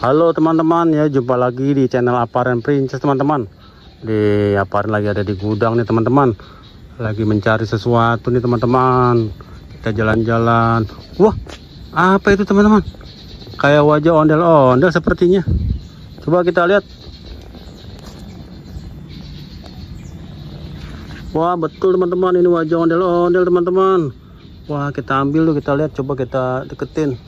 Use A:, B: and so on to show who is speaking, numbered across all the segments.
A: Halo teman-teman ya, jumpa lagi di channel Aparen Princess teman-teman. Di Aparen lagi ada di gudang nih teman-teman. Lagi mencari sesuatu nih teman-teman. Kita jalan-jalan. Wah, apa itu teman-teman? Kayak wajah ondel-ondel sepertinya. Coba kita lihat. Wah, betul teman-teman, ini wajah ondel-ondel teman-teman. Wah, kita ambil dulu, kita lihat, coba kita deketin.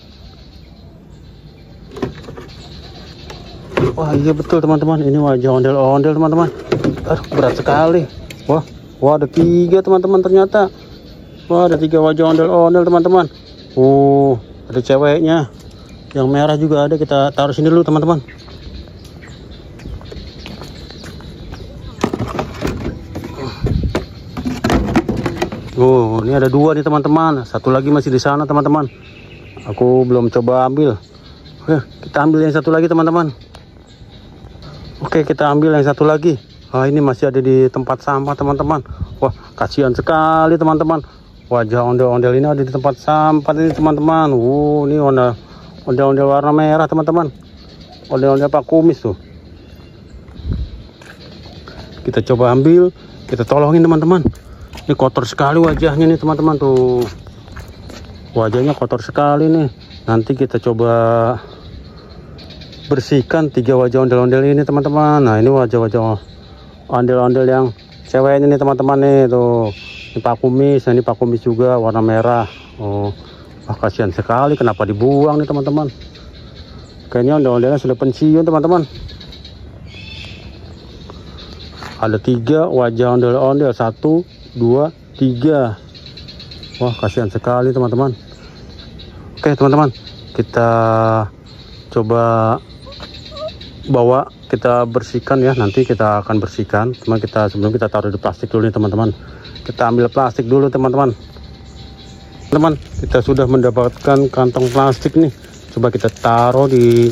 A: Wah, iya betul teman-teman, ini wajah ondel-ondel teman-teman. Aduh, berat sekali. Wah, ada 3 teman-teman ternyata. Wah, ada 3 wajah ondel-ondel teman-teman. Ada ceweknya. Yang merah juga ada, kita taruh sini dulu teman-teman. Ini ada 2 nih teman-teman. Satu lagi masih di sana teman-teman. Aku belum coba ambil. Oke, kita ambil yang satu lagi teman-teman. Oke, kita ambil yang satu lagi. Ini masih ada di tempat sampah teman-teman. Wah, kasihan sekali teman-teman. Wajah ondel-ondel ini ada di tempat sampah ini teman-teman. Ini ondel-ondel warna merah teman-teman. Ondel-ondel Pak Kumis tuh. Kita coba ambil, kita tolongin teman-teman. Ini kotor sekali wajahnya nih teman-teman tuh. Wajahnya kotor sekali nih. Nanti kita coba bersihkan 3 wajah ondel-ondel ini teman-teman. Nah, ini wajah-wajah ondel-ondel yang ceweknya nih teman-teman nih tuh. Ini Pak Kumis, ini Pak Kumis juga warna merah. Wah, kasihan sekali, kenapa dibuang nih teman-teman. Kayaknya ondel-ondelnya sudah pensiun teman-teman. Ada 3 wajah ondel-ondel, 1, 2, 3. Wah, kasihan sekali teman-teman. Oke teman-teman, kita coba bawa, kita bersihkan ya. Nanti kita akan bersihkan, cuma sebelum kita taruh di plastik dulu nih teman-teman. Kita ambil plastik dulu teman-teman. Teman-teman, kita sudah mendapatkan kantong plastik nih. Coba kita taruh di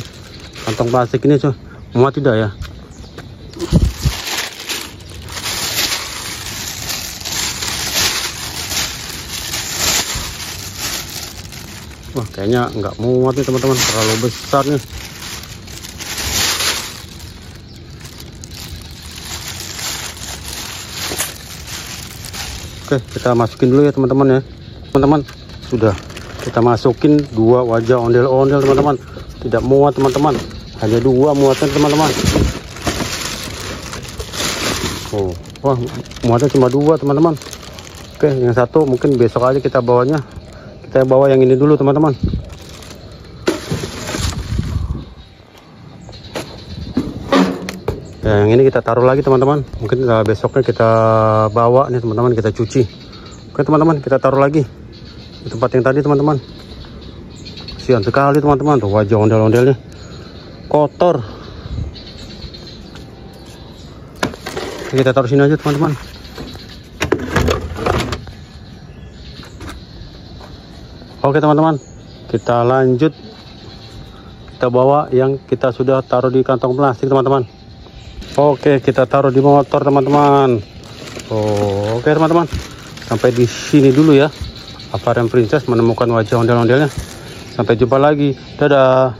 A: kantong plastik ini, coba muat tidak ya? Wah, kayaknya nggak muat nih teman-teman, terlalu besar nih. Oke, kita masukin dulu ya teman-teman ya. Teman-teman, sudah kita masukin 2 wajah ondel-ondel teman-teman. Tidak muat teman-teman, hanya 2 muatan teman-teman. Wah, muatnya cuma 2 teman-teman. Oke, yang satu mungkin besok aja kita bawanya. Kita bawa yang ini dulu teman-teman. Yang ini kita taruh lagi teman-teman. Mungkin besoknya kita bawa nih teman-teman, kita cuci. Oke teman-teman, kita taruh lagi di tempat yang tadi teman-teman. Kasihan sekali teman-teman, tuh wajah ondel-ondelnya kotor. Kita taruh sini aja teman-teman. Oke teman-teman, kita lanjut. Kita bawa yang kita sudah taruh di kantong plastik teman-teman. Oke, kita taruh di motor teman-teman. Oke teman-teman, sampai di sini dulu ya. Aparen Princess menemukan wajah ondel-ondelnya. Sampai jumpa lagi, dadah.